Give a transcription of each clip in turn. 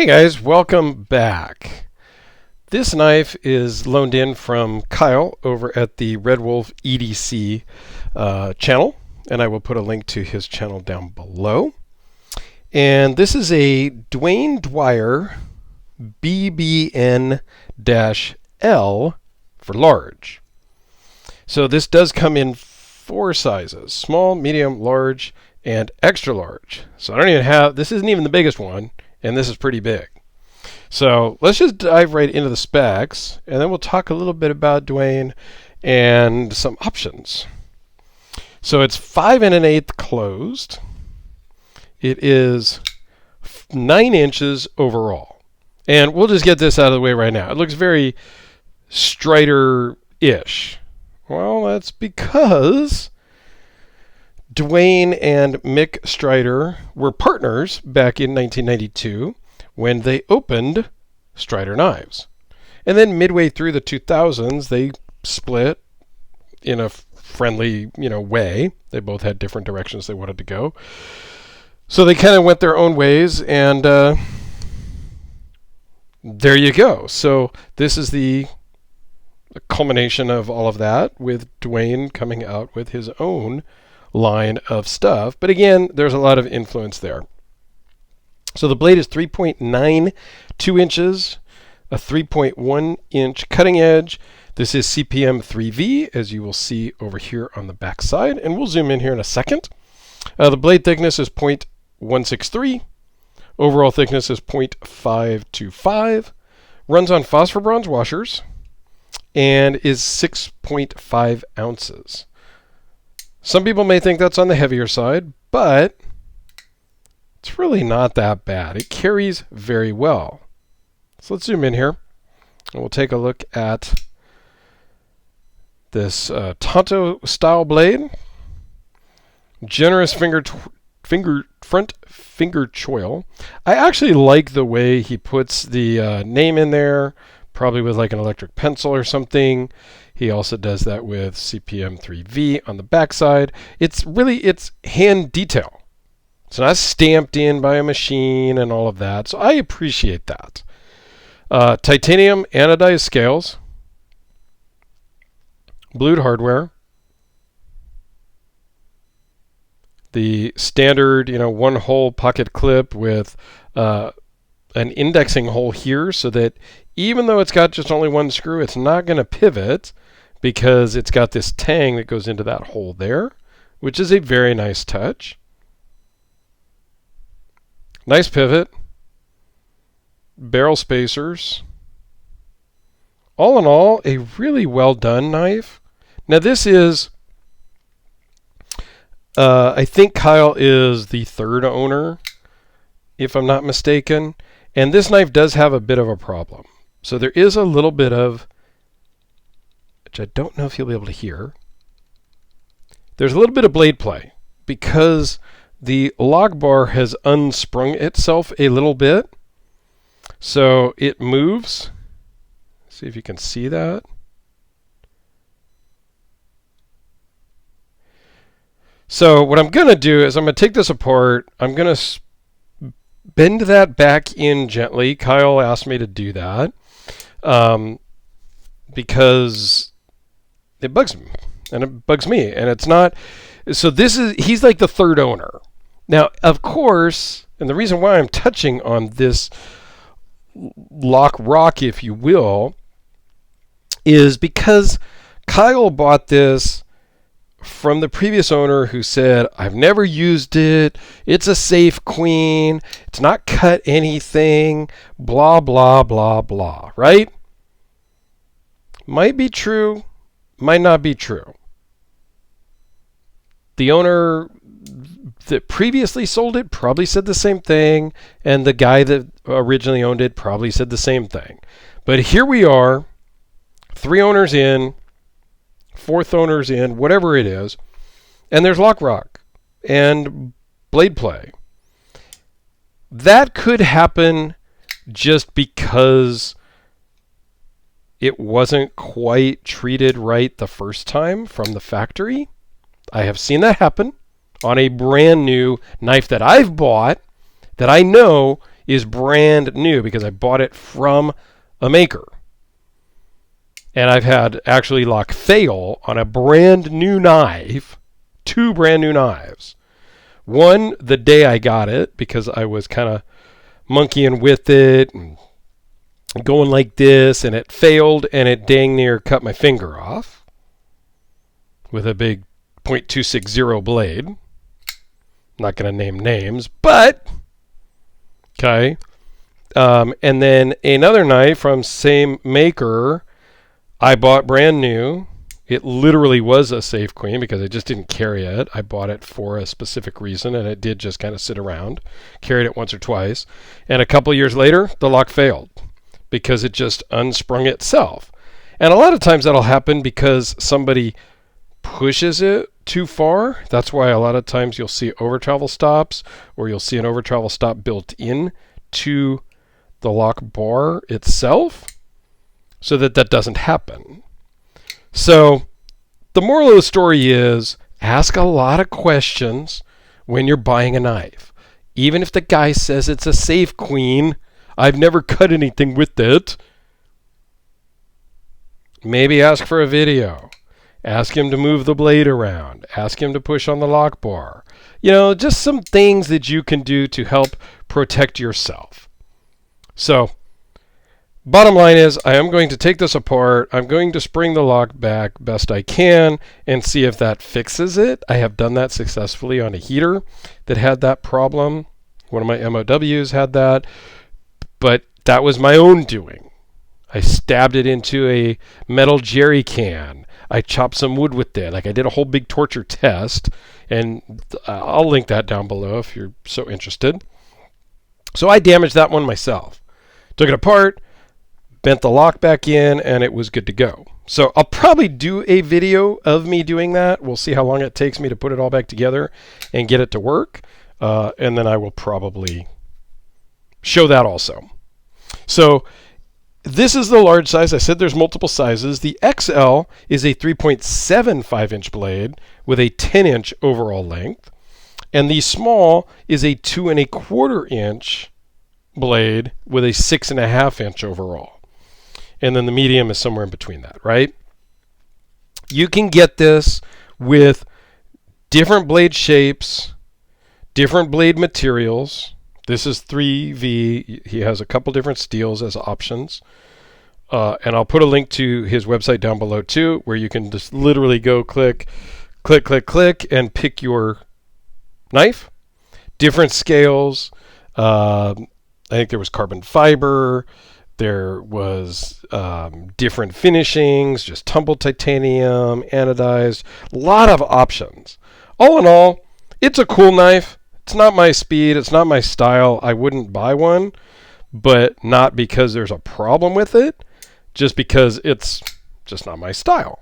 Hey guys, welcome back. This knife is loaned in from Kyle over at the Red Wolf EDC channel, and I will put a link to his channel down below. And this is a Diane Dwyer BBN-L for large. So this does come in 4 sizes: small, medium, large, and extra large. So I don't even have, this isn't even the biggest one, and this is pretty big. So let's just dive right into the specs, and then we'll talk a little bit about Diane and some options. So it's 5 1/8 closed. It is 9 inches overall. And we'll just get this out of the way right now. It looks very Strider-ish. Well, that's because Diane and Mick Strider were partners back in 1992 when they opened Strider Knives. And then midway through the 2000s, they split in a friendly, way. They both had different directions they wanted to go. So they kind of went their own ways, and there you go. So this is the culmination of all of that, with Diane coming out with his own line of stuff. But again, there's a lot of influence there. So the blade is 3.92 inches, a 3.1 inch cutting edge. This is CPM 3V, as you will see over here on the back side, and we'll zoom in here in a second. The blade thickness is 0.163. Overall thickness is 0.525. Runs on phosphor bronze washers and is 6.5 ounces. Some people may think that's on the heavier side, but it's really not that bad. It carries very well. So let's zoom in here, and we'll take a look at this Tonto style blade. Generous front finger choil. I actually like the way he puts the name in there, probably with like an electric pencil or something. He also does that with CPM 3V on the backside. It's hand detail. It's not stamped in by a machine and all of that. So I appreciate that. Titanium anodized scales. Blued hardware. The standard, one hole pocket clip with an indexing hole here, so that even though it's got just only one screw, it's not going to pivot, because it's got this tang that goes into that hole there, which is a very nice touch. Nice pivot. Barrel spacers. All in all, a really well done knife. Now this is, I think Kyle is the 3rd owner, if I'm not mistaken. And this knife does have a bit of a problem. So there is a little bit of, which I don't know if you'll be able to hear. There's a little bit of blade play, because the lock bar has unsprung itself a little bit. So it moves. See if you can see that. So what I'm going to do is I'm going to take this apart. I'm going to bend that back in gently. Kyle asked me to do that because it bugs him, and it bugs me, and it's not. So he's like the 3rd owner. Now, of course, and the reason why I'm touching on this lock rock, if you will, is because Kyle bought this from the previous owner, who said, I've never used it, it's a safe queen, it's not cut anything, blah, blah, blah, blah, right? Might be true, might not be true. The owner that previously sold it probably said the same thing, and the guy that originally owned it probably said the same thing. But here we are, 3 owners in, 4th owners in, whatever it is, and there's lock rock and blade play. That could happen just because it wasn't quite treated right the first time from the factory. I have seen that happen on a brand new knife that I've bought, that I know is brand new because I bought it from a maker. And I've had actually lock fail on a brand new knife, 2 brand new knives. One, the day I got it, because I was kind of monkeying with it and going like this, and it failed, and it dang near cut my finger off with a big .260 blade. I'm not going to name names, but okay. And then another knife from same maker I bought brand new. It literally was a safe queen because I just didn't carry it. I bought it for a specific reason, and it did just kind of sit around. Carried it once or twice. And a couple years later, the lock failed because it just unsprung itself. And a lot of times that'll happen because somebody pushes it too far. That's why a lot of times you'll see over travel stops, or you'll see an over travel stop built in to the lock bar itself, so that doesn't happen. So the moral of the story is, ask a lot of questions when you're buying a knife. Even if the guy says it's a safe queen, I've never cut anything with it. Maybe ask for a video. Ask him to move the blade around. Ask him to push on the lock bar. Just some things that you can do to help protect yourself. So, bottom line is, I am going to take this apart. I'm going to spring the lock back best I can and see if that fixes it. I have done that successfully on a heater that had that problem. One of my MOWs had that, but that was my own doing. I stabbed it into a metal jerry can. I chopped some wood with it. I did a whole big torture test, and I'll link that down below if you're so interested. So I damaged that one myself. Took it apart, bent the lock back in, and it was good to go. So I'll probably do a video of me doing that. We'll see how long it takes me to put it all back together and get it to work. And then I will probably show that also. So this is the large size. I said there's multiple sizes. The XL is a 3.75 inch blade with a 10 inch overall length. And the small is a 2.25 inch blade with a 6.5 inch overall. And then the medium is somewhere in between that, right? You can get this with different blade shapes, different blade materials. This is 3V. He has a couple different steels as options. And I'll put a link to his website down below too, where you can just literally go click, click, click, click, and pick your knife. Different scales. I think there was carbon fiber. There was different finishings, just tumbled titanium, anodized, a lot of options. All in all, it's a cool knife. It's not my speed. It's not my style. I wouldn't buy one, but not because there's a problem with it, just because it's just not my style.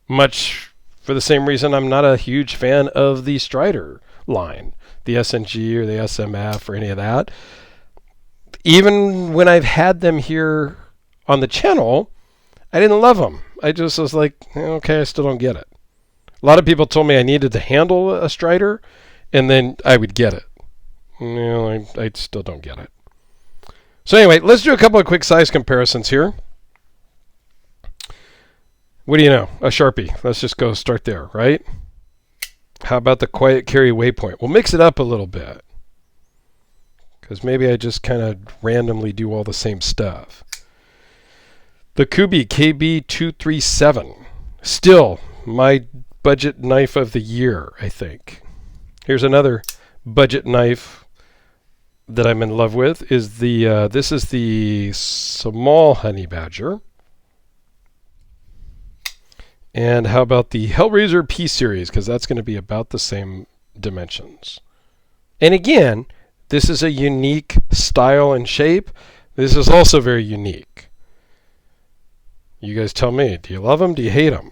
Much for the same reason I'm not a huge fan of the Strider line, the SNG or the SMF or any of that. Even when I've had them here on the channel, I didn't love them. I just was like, okay, I still don't get it. A lot of people told me I needed to handle a Strider, and then I would get it. I still don't get it. So anyway, let's do a couple of quick size comparisons here. What do you know? A Sharpie. Let's just go start there, right? How about the Quiet Carry Waypoint? We'll mix it up a little bit, because maybe I just kind of randomly do all the same stuff. The Kubi KB237. Still my budget knife of the year, I think. Here's another budget knife that I'm in love with. This is the small Honey Badger. And how about the Hellraiser P Series? Because that's going to be about the same dimensions. And again, this is a unique style and shape. This is also very unique. You guys tell me. Do you love them? Do you hate them?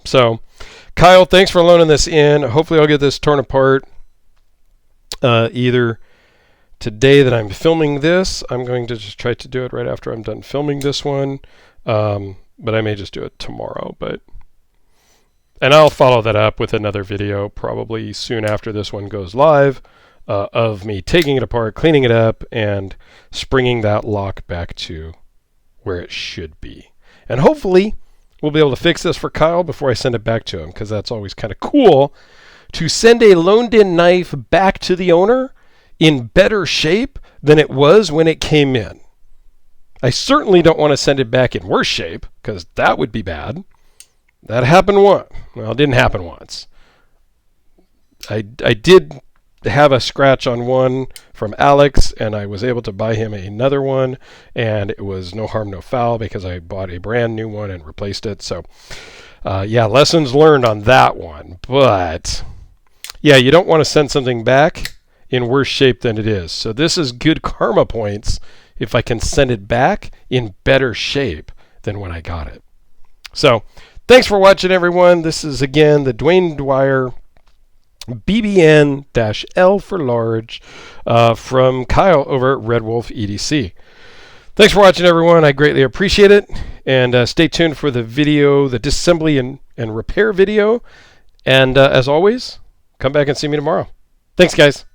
So, Kyle, thanks for loaning this in. Hopefully I'll get this torn apart either today that I'm filming this. I'm going to just try to do it right after I'm done filming this one. But I may just do it tomorrow. And I'll follow that up with another video probably soon after this one goes live of me taking it apart, cleaning it up, and springing that lock back to where it should be. And hopefully we'll be able to fix this for Kyle before I send it back to him, because that's always kind of cool to send a loaned-in knife back to the owner in better shape than it was when it came in. I certainly don't want to send it back in worse shape, because that would be bad. That happened once. Well, it didn't happen once. I did have a scratch on one from Alex, and I was able to buy him another one, and it was no harm, no foul, because I bought a brand new one and replaced it. So, yeah, lessons learned on that one. But, yeah, you don't want to send something back in worse shape than it is. So this is good karma points if I can send it back in better shape than when I got it. So, thanks for watching, everyone. This is, again, the Diane Dwyer BBN-L for large from Kyle over at Red Wolf EDC. Thanks for watching, everyone. I greatly appreciate it. And stay tuned for the video, the disassembly and repair video. And as always, come back and see me tomorrow. Thanks, guys.